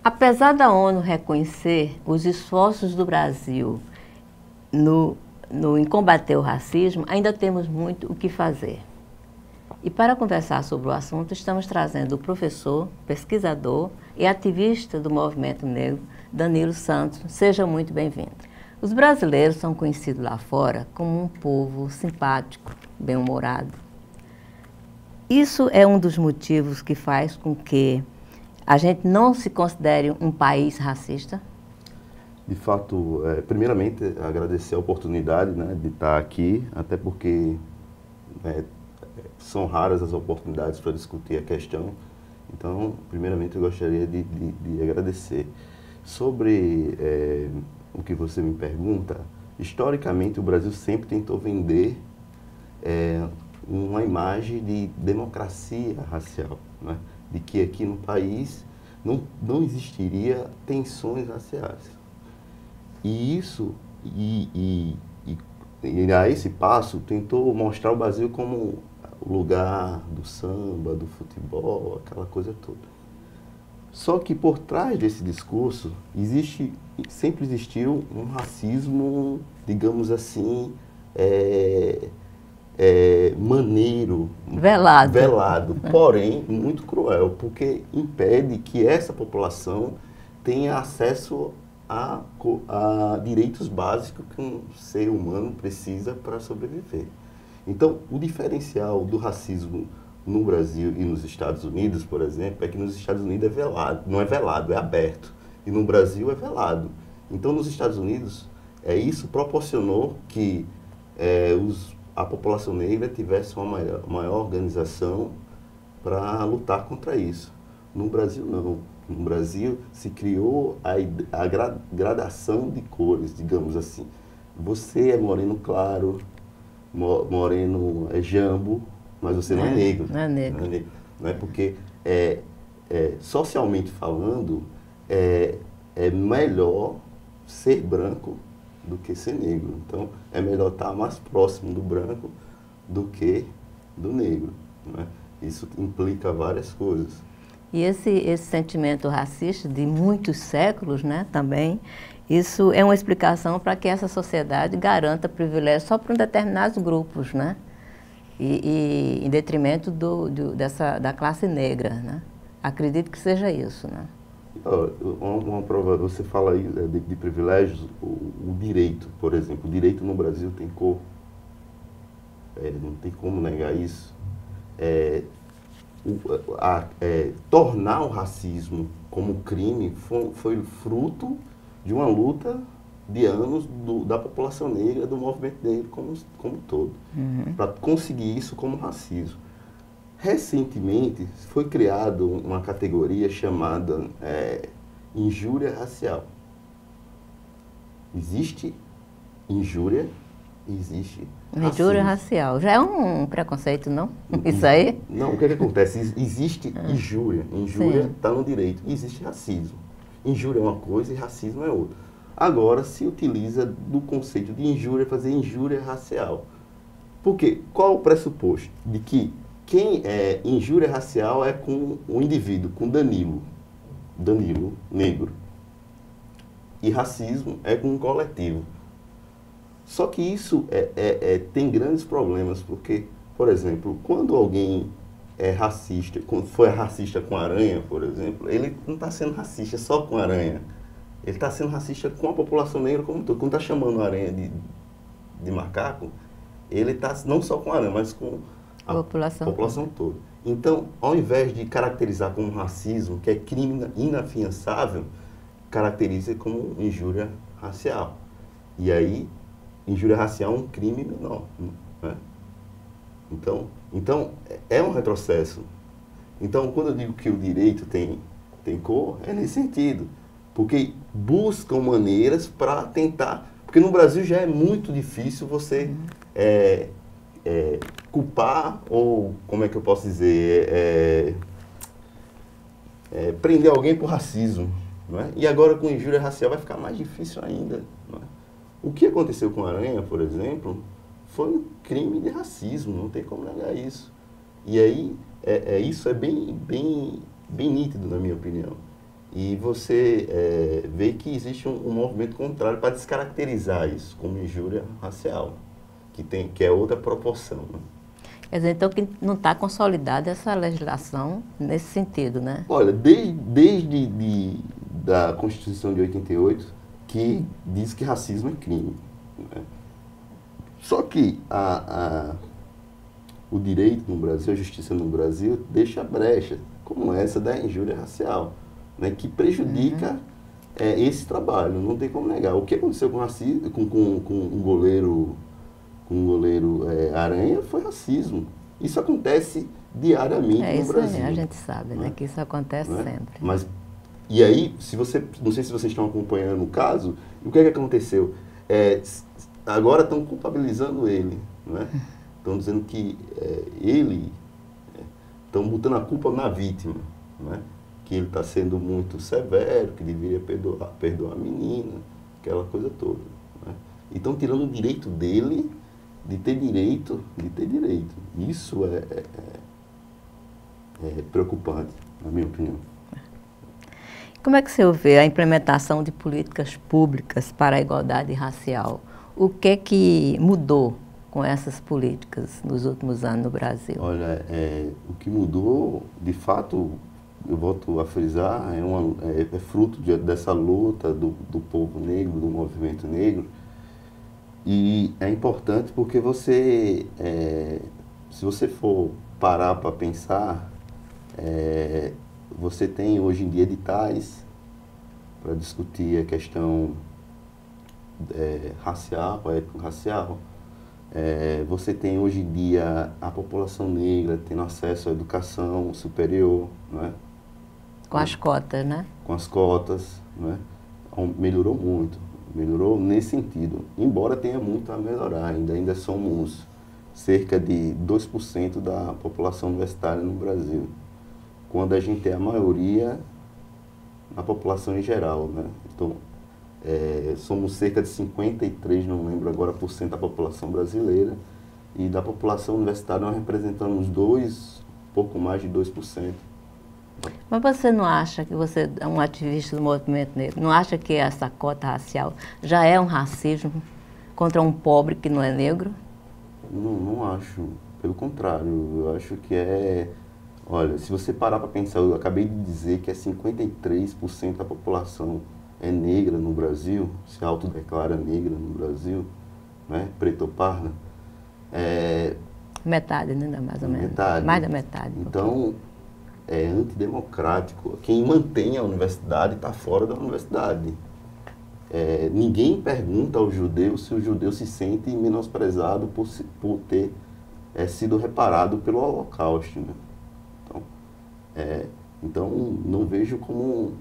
Apesar da ONU reconhecer os esforços do Brasil em combater o racismo, ainda temos muito o que fazer. E para conversar sobre o assunto, estamos trazendo o professor, pesquisador e ativista do movimento negro, Danilo Santos. Seja muito bem-vindo. Os brasileiros são conhecidos lá fora como um povo simpático, bem-humorado. Isso é um dos motivos que faz com que a gente não se considere um país racista? De fato, primeiramente, agradecer a oportunidade, né, de estar aqui, até porque são raras as oportunidades para discutir a questão. Então, primeiramente, eu gostaria de agradecer. Sobre o que você me pergunta, historicamente, o Brasil sempre tentou vender uma imagem de democracia racial, né? De que aqui no país não existiria tensões raciais. E isso, e a esse passo, tentou mostrar o Brasil como o lugar do samba, do futebol, aquela coisa toda. Só que por trás desse discurso, sempre existiu um racismo, digamos assim, maneiro, velado, porém muito cruel, porque impede que essa população tenha acesso a direitos básicos que um ser humano precisa para sobreviver. Então, o diferencial do racismo no Brasil e nos Estados Unidos, por exemplo, é que nos Estados Unidos é velado, não é velado, é aberto, e no Brasil é velado. Então, nos Estados Unidos, isso proporcionou que a população negra tivesse uma maior organização para lutar contra isso. No Brasil, não. No Brasil, se criou a gradação de cores, digamos assim. Você é moreno claro, moreno é jambo, mas você não é negro. Não é negro. Não é negro. Não é porque, socialmente falando, é melhor ser branco do que ser negro. Então, é melhor estar mais próximo do branco do que do negro, né? Isso implica várias coisas. E esse sentimento racista de muitos séculos, né, também, isso é uma explicação para que essa sociedade garanta privilégios só para determinados grupos, né? E em detrimento da classe negra, né? Acredito que seja isso, né? Uma prova, você fala aí de privilégios, o direito, por exemplo. O direito no Brasil tem cor. Não tem como negar isso. Tornar o racismo como crime foi fruto de uma luta de anos da população negra, do movimento negro como um todo, para conseguir isso como racismo. Recentemente foi criada uma categoria chamada injúria racial. Existe injúria e existe racismo. Injúria racial. Já é um preconceito, não? Isso aí? Não, o que acontece? Existe injúria. Injúria está no direito. E existe racismo. Injúria é uma coisa e racismo é outra. Agora se utiliza do conceito de injúria, fazer injúria racial. Por quê? Qual o pressuposto? De que quem é injúria racial é com o indivíduo, com Danilo negro. E racismo é com um coletivo. Só que isso tem grandes problemas, porque, por exemplo, quando alguém é racista, quando foi racista com aranha, por exemplo, ele não está sendo racista só com aranha. Ele está sendo racista com a população negra como um todo. Quando está chamando a aranha de macaco, ele está não só com a aranha, mas com a população toda. Então, ao invés de caracterizar como racismo, que é crime inafiançável, caracteriza como injúria racial. E aí, injúria racial é um crime menor, né? Então, é um retrocesso. Então, quando eu digo que o direito tem cor, é nesse sentido. Porque buscam maneiras para tentar... Porque no Brasil já é muito difícil você culpar, ou como é que eu posso dizer, prender alguém por racismo. Não é? E agora com injúria racial vai ficar mais difícil ainda. Não é? O que aconteceu com a aranha, por exemplo, foi um crime de racismo, não tem como negar isso. E aí, isso é bem nítido, na minha opinião. E você vê que existe um movimento contrário para descaracterizar isso como injúria racial, que é outra proporção, né? Quer dizer, então que não está consolidada essa legislação nesse sentido, né? Olha, desde da Constituição de 88, que diz que racismo é crime, né? Só que o direito no Brasil, a justiça no Brasil, deixa brecha, como essa da injúria racial, né, que prejudica esse trabalho, não tem como negar. O que aconteceu com um goleiro, Aranha foi racismo. Isso acontece diariamente no Brasil. A gente sabe, né, que isso acontece sempre. Mas, e aí, não sei se vocês estão acompanhando o caso, o que aconteceu? Agora estão culpabilizando ele, né? Estão dizendo que estão botando a culpa na vítima, né? Que ele está sendo muito severo, que deveria perdoar a menina, aquela coisa toda, né? E estão tirando o direito dele de ter direito. Isso é preocupante, na minha opinião. Como é que você vê a implementação de políticas públicas para a igualdade racial? O que mudou com essas políticas nos últimos anos no Brasil? Olha, o que mudou, de fato, eu volto a frisar, é fruto dessa luta do povo negro, do movimento negro. E é importante porque se você for parar para pensar, você tem hoje em dia editais para discutir a questão racial, étnico-racial. Você tem hoje em dia a população negra tendo acesso à educação superior, não é? Com as cotas, né? Com as cotas, não é? Melhorou muito, melhorou nesse sentido. Embora tenha muito a melhorar, ainda somos cerca de 2% da população universitária no Brasil, quando a gente é a maioria na população em geral, né? Então, somos cerca de 53, não lembro agora, por cento da população brasileira, e da população universitária nós representamos pouco mais de 2%. Mas você não acha que você é um ativista do movimento negro, não acha que essa cota racial já é um racismo contra um pobre que não é negro? Não acho, pelo contrário, eu acho que olha, se você parar para pensar, eu acabei de dizer que 53% da população é negra no Brasil, se autodeclara negra no Brasil, né? Preta ou parda. Metade, né? Mais ou menos. Metade. Mais da metade. Então, é antidemocrático. Quem mantém a universidade está fora da universidade. Ninguém pergunta ao judeu se o judeu se sente menosprezado por ter sido reparado pelo Holocausto, né? Então, não vejo como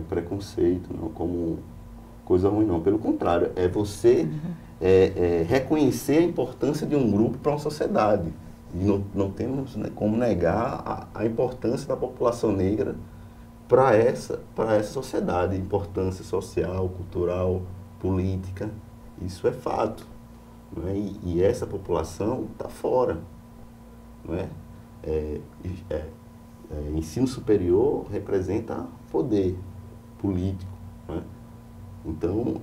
preconceito, não como coisa ruim, não. Pelo contrário, é você reconhecer a importância de um grupo para uma sociedade. E não temos, né, como negar a importância da população negra para essa sociedade, importância social, cultural, política. Isso é fato, não é? E essa população está fora, não é? Ensino superior representa poder político, né? Então,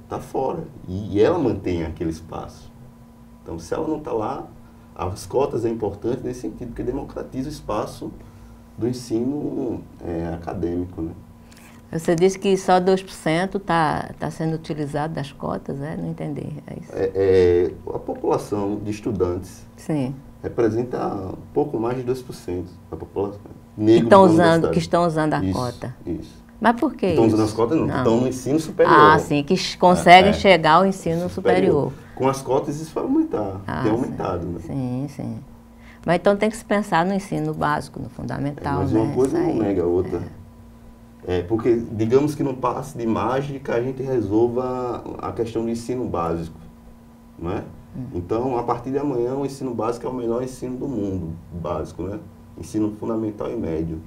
está fora. E ela mantém aquele espaço. Então, se ela não está lá, as cotas é importante nesse sentido, porque democratiza o espaço do ensino acadêmico, né? Você disse que só 2% está sendo utilizado das cotas, não entendi. É isso? A população de estudantes Sim. representa um pouco mais de 2% da população. Que estão usando a cota. Isso. Mas por que estão usando as cotas, não. Estão no ensino superior. Ah, sim, que conseguem chegar ao ensino superior. Com as cotas isso vai aumentar, tem aumentado. Né? Sim, sim. Mas então tem que se pensar no ensino básico, no fundamental. Mas uma coisa não nega a outra. Porque, digamos que não passe de mágica, a gente resolva a questão do ensino básico, não é? Então, a partir de amanhã, o ensino básico é o melhor ensino do mundo, básico, né? Ensino fundamental e médio.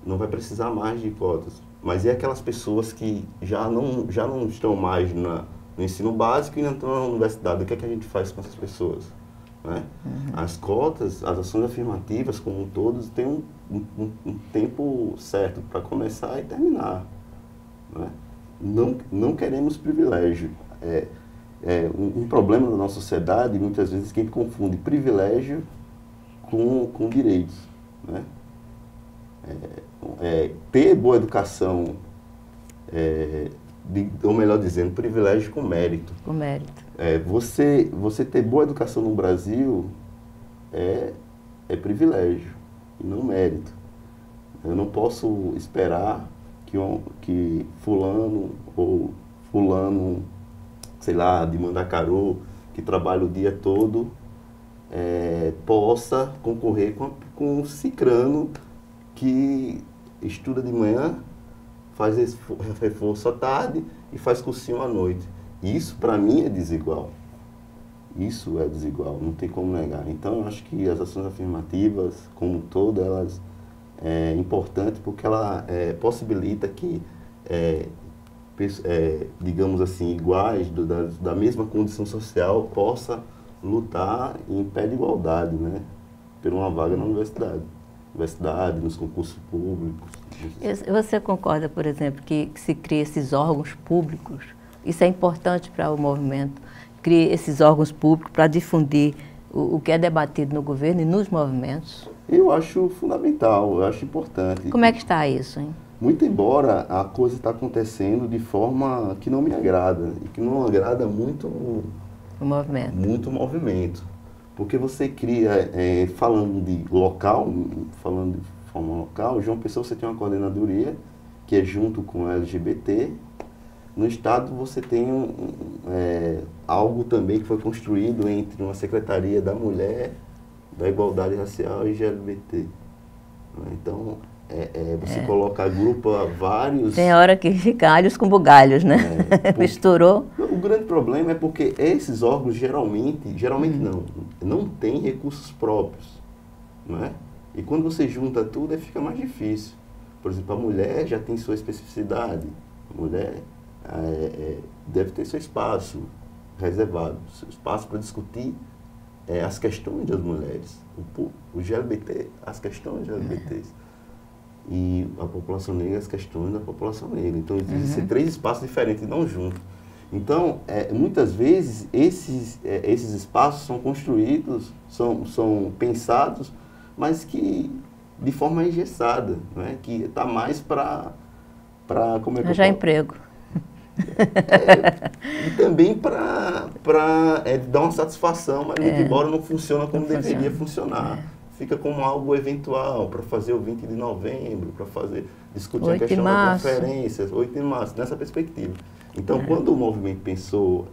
Não vai precisar mais de cotas. Mas e aquelas pessoas que já não estão mais no ensino básico e não estão na universidade? O que é que a gente faz com essas pessoas? né? As cotas, as ações afirmativas como todos, têm um tempo certo para começar e terminar, né? Não queremos privilégio. Um problema da nossa sociedade, muitas vezes, que a gente confunde privilégio com direitos, né? Ter boa educação, ou melhor dizendo, privilégio com mérito. Com mérito. Você ter boa educação no Brasil é privilégio e não mérito. Eu não posso esperar que fulano ou fulano, sei lá, de Mandacaru, que trabalha o dia todo, possa concorrer com o cicrano que estuda de manhã, faz reforço à tarde e faz cursinho à noite. Isso, para mim, é desigual. Isso é desigual, não tem como negar. Então, eu acho que as ações afirmativas, como um todo, elas é importante porque ela possibilita que, digamos assim, iguais, da mesma condição social, possa lutar em pé de igualdade, né, por uma vaga na universidade, nos concursos públicos. Você concorda, por exemplo, que se cria esses órgãos públicos? Isso é importante para o movimento, criar esses órgãos públicos para difundir o que é debatido no governo e nos movimentos? Eu acho fundamental, eu acho importante. Como é que está isso, hein? Muito embora a coisa está acontecendo de forma que não me agrada, e que não agrada muito o movimento. Muito o movimento. Porque você cria, falando de forma local, João Pessoa você tem uma coordenadoria que é junto com a LGBT. No Estado você tem algo também que foi construído entre uma Secretaria da Mulher, da Igualdade Racial e LGBT. Então, você agrupa vários... Tem hora que fica alhos com bugalhos, né? Misturou. O grande problema é porque esses órgãos geralmente não têm recursos próprios, né? E quando você junta tudo, aí fica mais difícil. Por exemplo, a mulher já tem sua especificidade. A mulher deve ter seu espaço reservado, seu espaço para discutir as questões das mulheres. O LGBT, as questões LGBTs. E a população negra, as questões da população negra. Então, existem 3 espaços diferentes, não juntos. Então, muitas vezes, esses espaços são construídos, são pensados, mas que de forma engessada, né? Que está mais para arranjar emprego. E também para dar uma satisfação, mas embora não funciona como deveria funcionar. Fica como algo eventual, para fazer o 20 de novembro, para discutir a questão da conferência, 8 de março, nessa perspectiva. Então, quando o movimento pensou,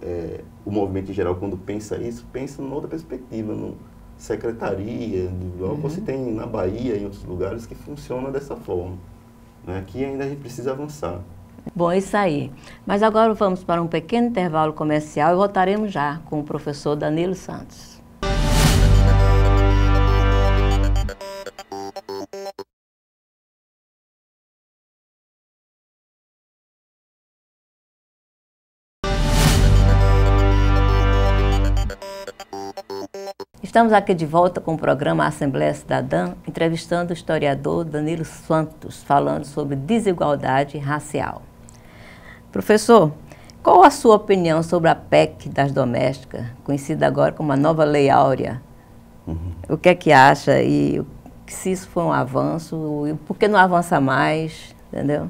o movimento em geral, quando pensa isso, pensa numa outra perspectiva, no secretaria, você tem na Bahia e em outros lugares que funciona dessa forma. Né? Aqui ainda a gente precisa avançar. Bom, é isso aí. Mas agora vamos para um pequeno intervalo comercial e voltaremos já com o professor Danilo Santos. Estamos aqui de volta com o programa Assembleia Cidadã, entrevistando o historiador Danilo Santos, falando sobre desigualdade racial. Professor, qual a sua opinião sobre a PEC das domésticas, conhecida agora como a nova Lei Áurea? O que é que acha e se isso foi um avanço e por que não avança mais, entendeu?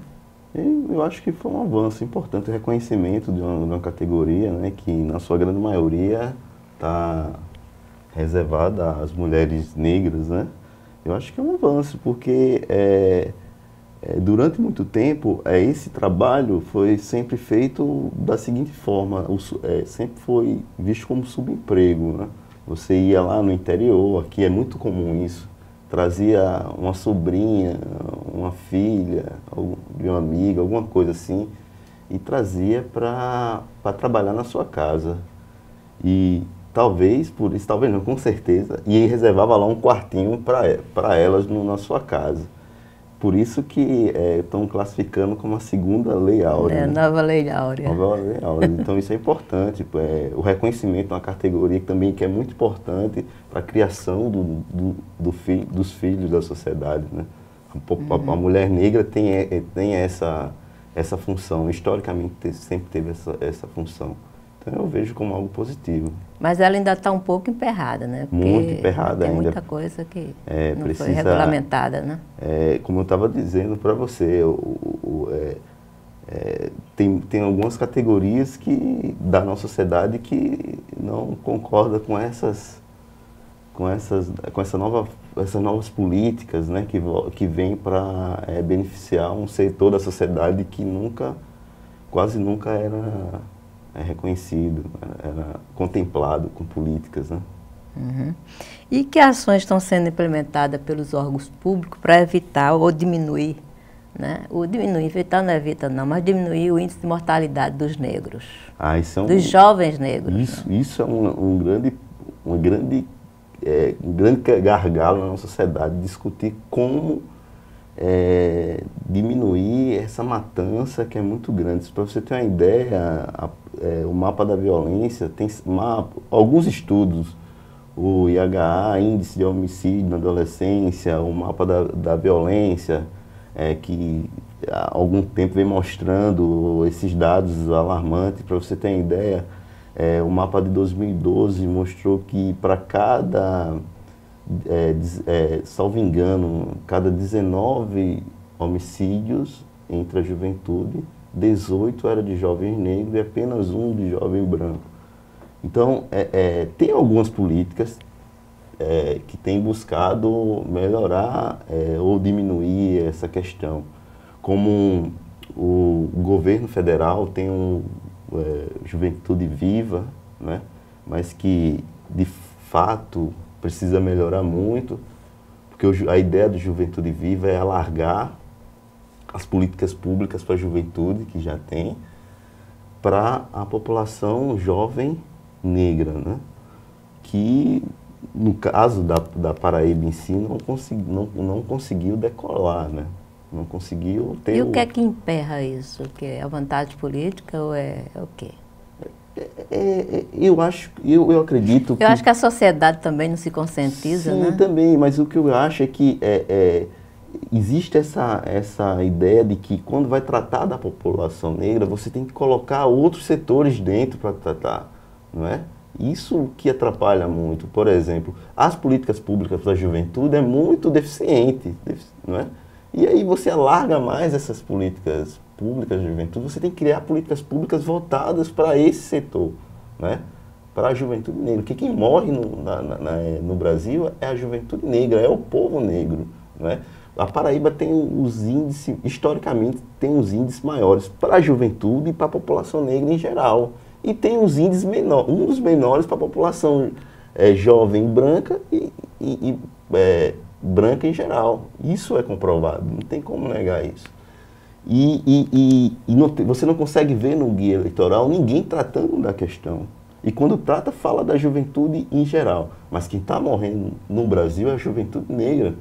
Eu acho que foi um avanço importante, o reconhecimento de uma categoria, né, que na sua grande maioria está reservada às mulheres negras, né? Eu acho que é um avanço, porque durante muito tempo esse trabalho foi sempre feito da seguinte forma, sempre foi visto como subemprego, né? Você ia lá no interior, aqui é muito comum isso, trazia uma sobrinha, uma filha, de uma amiga, alguma coisa assim, e trazia para trabalhar na sua casa. E talvez, por isso, talvez não, com certeza, e reservava lá um quartinho para elas na sua casa. Por isso que estão classificando como a segunda Lei Áurea. Né? Nova Lei Áurea. Nova Lei Áurea. Então isso é importante. O reconhecimento é uma categoria também que é muito importante para a criação dos filhos da sociedade, né? A mulher negra tem essa função, historicamente sempre teve essa função. Então eu vejo como algo positivo. Mas ela ainda está um pouco emperrada, né? Porque muito emperrada ainda. Tem muita coisa que não precisa, foi regulamentada, né? Como eu estava dizendo para você, tem algumas categorias da nossa sociedade que não concorda com essas novas políticas, né, que vêm para beneficiar um setor da sociedade que quase nunca era reconhecido, era contemplado com políticas, né? Uhum. E que ações estão sendo implementadas pelos órgãos públicos para evitar ou diminuir, né? Evitar não evita não, mas diminuir o índice de mortalidade dos negros, dos jovens negros. Isso é um grande gargalo na nossa sociedade, discutir como diminuir essa matança que é muito grande. Para você ter uma ideia, o mapa da violência tem alguns estudos, o IHA, Índice de Homicídio na Adolescência, o mapa da violência, que há algum tempo vem mostrando esses dados alarmantes. Para você ter uma ideia, o mapa de 2012 mostrou que para cada, salvo engano, cada 19 homicídios entre a juventude, 18 era de jovens negros e apenas um de jovem branco. Então, tem algumas políticas que têm buscado melhorar ou diminuir essa questão. Como o governo federal tem Juventude Viva, né? Mas que, de fato, precisa melhorar muito, porque a ideia do Juventude Viva é alargar as políticas públicas para a juventude, que já tem, para a população jovem negra, né? Que, no caso da Paraíba em si, não conseguiu decolar, né? Não conseguiu ter... E o que é que emperra isso? Que é a vontade política ou é o quê? Eu acredito que... Eu acho que a sociedade também não se conscientiza, sim, né? Sim, também, mas o que eu acho é que existe essa ideia de que quando vai tratar da população negra, você tem que colocar outros setores dentro para tratar, não é? Isso que atrapalha muito. Por exemplo, as políticas públicas da juventude é muito deficiente, não é? E aí você alarga mais essas políticas públicas de juventude, você tem que criar políticas públicas voltadas para esse setor, né? Para a juventude negra. Porque quem morre no Brasil é a juventude negra, é o povo negro, né? A Paraíba tem os índices, historicamente, tem os índices maiores para a juventude e para a população negra em geral. E tem os índices menores, um dos menores para a população jovem branca e branca em geral. Isso é comprovado, não tem como negar isso. Você não consegue ver no guia eleitoral ninguém tratando da questão. E quando trata, fala da juventude em geral. Mas quem está morrendo no Brasil é a juventude negra.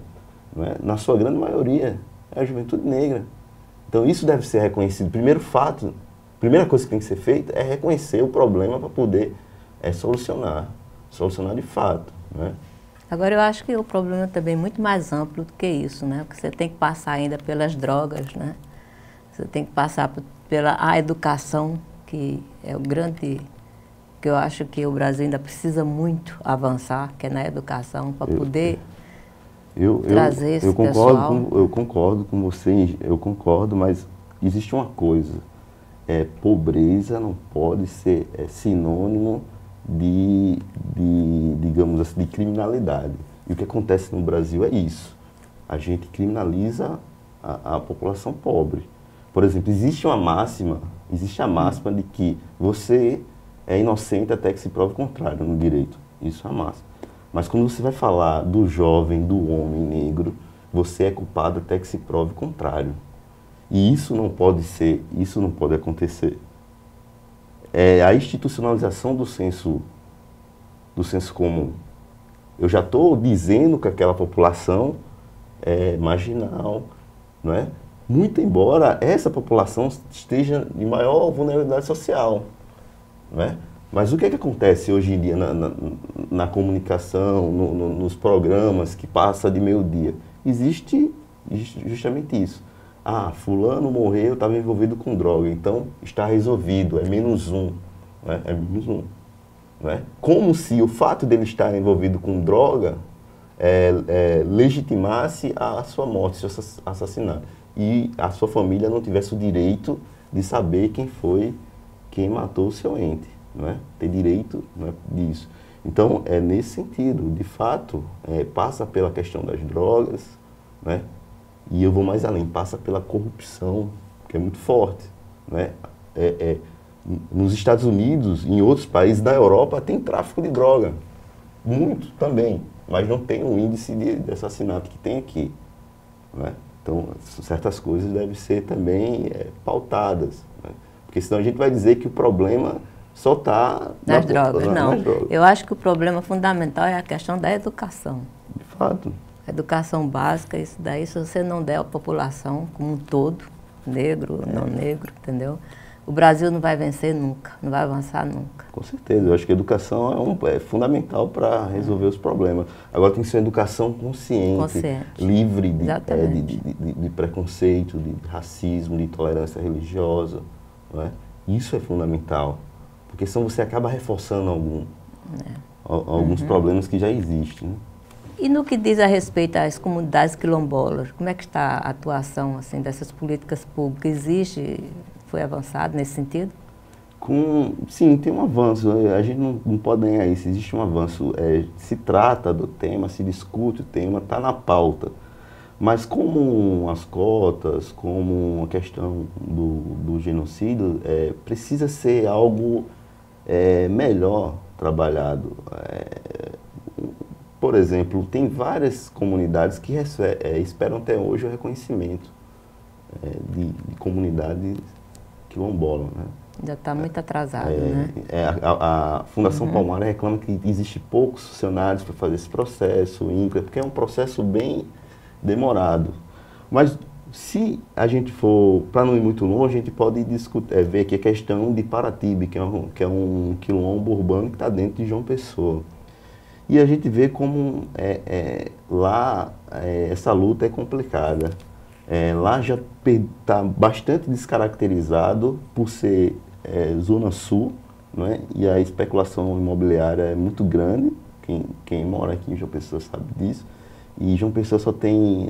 Não é? Na sua grande maioria, é a juventude negra. Então isso deve ser reconhecido. Primeira coisa que tem que ser feita é reconhecer o problema para poder solucionar de fato, né? Agora eu acho que o problema também é muito mais amplo do que isso, né? Porque você tem que passar ainda pelas drogas, né? Você tem que passar pela educação, que é o grande, que eu acho que o Brasil ainda precisa muito avançar, que é na educação, para poder trazer esse pessoal. Eu concordo com você, mas existe uma coisa. Pobreza não pode ser sinônimo digamos assim, de criminalidade. E o que acontece no Brasil é isso. A gente criminaliza a população pobre. Por exemplo, existe a máxima de que você é inocente até que se prove o contrário no direito. Isso é a máxima. Mas quando você vai falar do jovem, do homem negro, você é culpado até que se prove o contrário. E isso não pode acontecer. A institucionalização do senso comum. Eu já estou dizendo que aquela população é marginal, não é? Muito embora essa população esteja em maior vulnerabilidade social, não é? Mas o que é que acontece hoje em dia na comunicação, nos programas que passa de meio-dia? Existe justamente isso. Ah, fulano morreu, estava envolvido com droga, então está resolvido, é menos um, né? É menos um. Né? Como se o fato dele estar envolvido com droga legitimasse a sua morte, seu assassinato. E a sua família não tivesse o direito de saber quem matou o seu ente. Né? Ter direito, né, disso. Então, é nesse sentido, de fato, passa pela questão das drogas, né? E eu vou mais além, passa pela corrupção, que é muito forte. Né? Nos Estados Unidos, em outros países da Europa, tem tráfico de droga. Muito também, mas não tem o índice de assassinato que tem aqui. Né? Então, certas coisas devem ser também pautadas. Né? Porque senão a gente vai dizer que o problema só está nas drogas. Não, nas drogas. Eu acho que o problema fundamental é a questão da educação. De fato. Educação básica, isso daí, se você não der à população como um todo, negro, não negro, entendeu? O Brasil não vai vencer nunca, não vai avançar nunca. Com certeza, eu acho que a educação é fundamental para resolver os problemas. Agora tem que ser uma educação consciente. Livre de preconceito, de racismo, de intolerância religiosa. Não é? Isso é fundamental, porque senão você acaba reforçando alguns problemas que já existem. Né? E no que diz a respeito às comunidades quilombolas, como é que está a atuação assim, dessas políticas públicas? Foi avançado nesse sentido? Sim, tem um avanço. A gente não pode ganhar isso. Existe um avanço. Se trata do tema, se discute o tema, está na pauta. Mas como as cotas, como a questão do genocídio, precisa ser algo melhor trabalhado. Por exemplo, tem várias comunidades que esperam até hoje o reconhecimento de comunidades quilombolas. Né? Já está muito atrasado, né? A Fundação Palmares reclama que existe poucos funcionários para fazer esse processo, porque é um processo bem demorado. Mas se a gente for, para não ir muito longe, a gente pode ver aqui a questão de Paratibe, que é um quilombo urbano que está dentro de João Pessoa. E a gente vê como lá essa luta é complicada. Lá já está bastante descaracterizado por ser Zona Sul, né? E a especulação imobiliária é muito grande. Quem mora aqui em João Pessoa sabe disso. E João Pessoa só tem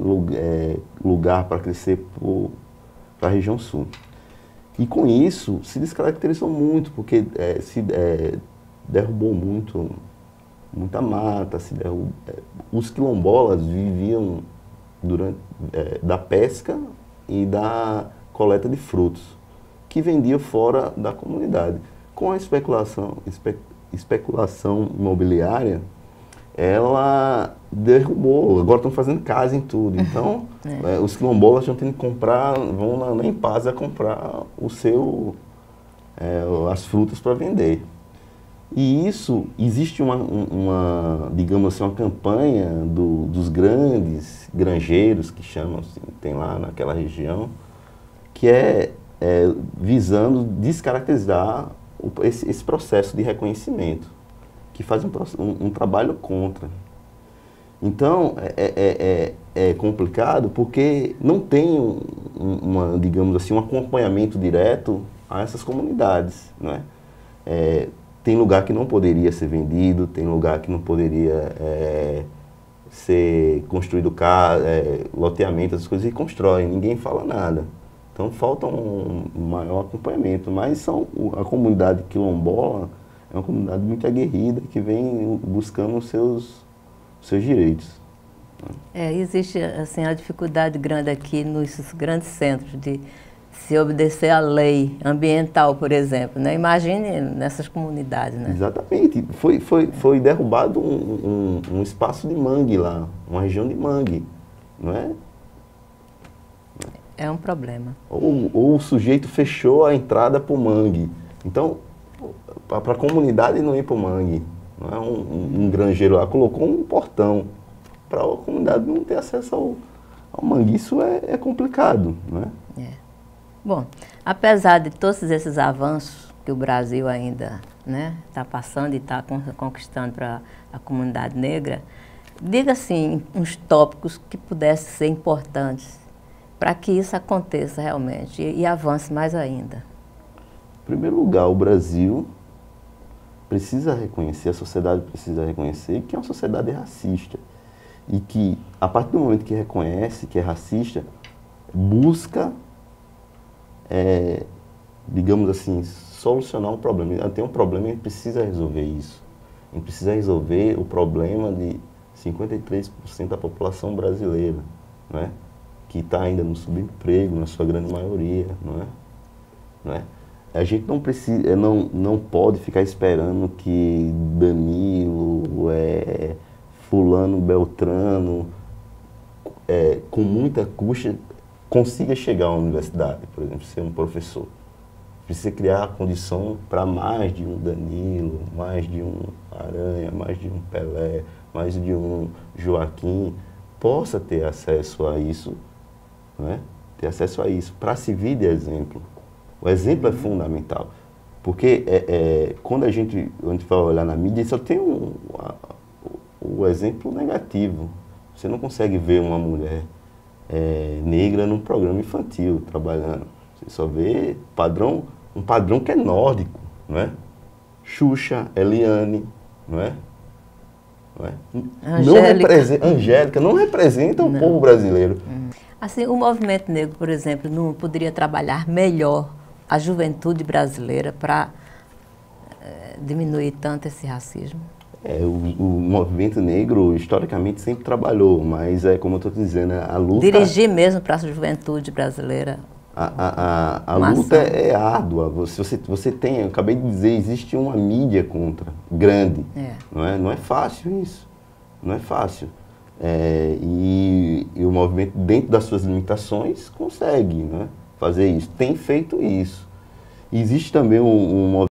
lugar para crescer para a região sul. E com isso se descaracterizou muito, porque se derrubou muita mata, os quilombolas viviam da pesca e da coleta de frutos, que vendia fora da comunidade. Com a especulação imobiliária, ela derrubou, agora estão fazendo casa em tudo. Então, os quilombolas estão tendo que comprar, vão na Empasa comprar as frutas para vender. E isso, existe digamos assim, uma campanha dos grandes granjeiros, que chamam assim, tem lá naquela região, que visando descaracterizar esse processo de reconhecimento, que faz um trabalho contra. Então, é complicado porque não tem digamos assim, um acompanhamento direto a essas comunidades, não é? Tem lugar que não poderia ser vendido, tem lugar que não poderia ser construído loteamento, essas coisas, e constroem, ninguém fala nada. Então falta um maior acompanhamento, mas a comunidade quilombola é uma comunidade muito aguerrida que vem buscando os seus direitos. Existe assim, a dificuldade grande aqui nos grandes centros de se obedecer à lei ambiental, por exemplo, né? Imagine nessas comunidades, né? Exatamente. Foi derrubado um espaço de mangue lá, uma região de mangue, não é? É um problema. Ou o sujeito fechou a entrada para o mangue. Então, para a comunidade não ir para o mangue, não é? Um granjeiro lá colocou um portão para a comunidade não ter acesso Mangue, isso é complicado, né? Bom, apesar de todos esses avanços que o Brasil ainda está passando e está conquistando para a comunidade negra, diga assim, uns tópicos que pudessem ser importantes para que isso aconteça realmente e avance mais ainda. Em primeiro lugar, o Brasil precisa reconhecer, a sociedade precisa reconhecer que é uma sociedade racista. E que, a partir do momento que reconhece que é racista, busca, digamos assim, solucionar um problema. Tem um problema e a gente precisa resolver isso. A gente precisa resolver o problema de 53% da população brasileira, não é? Que está ainda no subemprego, na sua grande maioria, não é? A gente não precisa, não pode ficar esperando que Danilo, fulano, beltrano, com muita custa, consiga chegar à universidade, por exemplo, ser um professor. Precisa criar a condição para mais de um Danilo, mais de um Aranha, mais de um Pelé, mais de um Joaquim, possa ter acesso a isso, né? Ter acesso a isso, para servir de exemplo. O exemplo é fundamental, porque quando a gente vai olhar na mídia, só tem o exemplo negativo. Você não consegue ver uma mulher negra num programa infantil trabalhando. Você só vê um padrão que é nórdico, não é? Xuxa, Eliane, não é? Angélica não representa o povo brasileiro. Assim, o movimento negro, por exemplo, não poderia trabalhar melhor a juventude brasileira para diminuir tanto esse racismo? O movimento negro, historicamente, sempre trabalhou, mas como eu estou dizendo, a luta... Dirigir mesmo para a juventude brasileira. A luta é árdua. Você tem, eu acabei de dizer, existe uma mídia contra, grande. Não é fácil isso. Não é fácil. E o movimento, dentro das suas limitações, consegue, né, fazer isso. Tem feito isso. Existe também um movimento